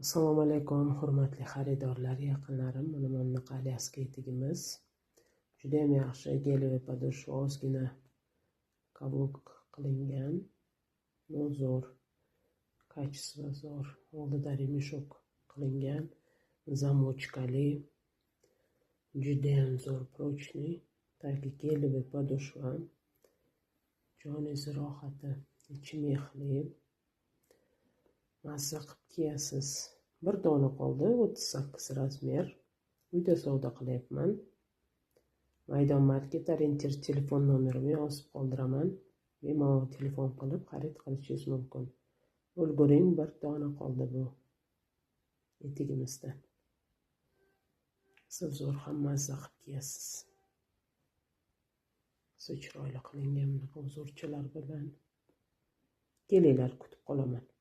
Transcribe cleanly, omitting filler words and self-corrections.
Assalomu alaykum, hurmatli xaridorlar, yaqinlarim. Mana bunaqa Alyaska etigimiz. Juda ham yaxshi, gel va podошва, ozgina kavuk qilingan. Zo'r, kачество zo'r. Oldida remeshok qilingan, zamochkali. Juda ham zo'r, прочный. Tagi gel va podошва. Joningiz rohati, ichi mexli. Mazza qilib kiyasiz. Bir dona qoldi, 38 razmer. Uyda savdo qilyapman. Maydon Market Orientir telefon nomerimni yozib qoldiraman. Bemalol telefon qilib xarid qilishingiz mumkin. Ulguring, bir dona qoldi bu etigimizdan. Siz zo'r ham mazza qilib kiyasiz. Chiroyli qilingan bunaqa uzorchalar bilan. Kelinglar, kutib qolaman.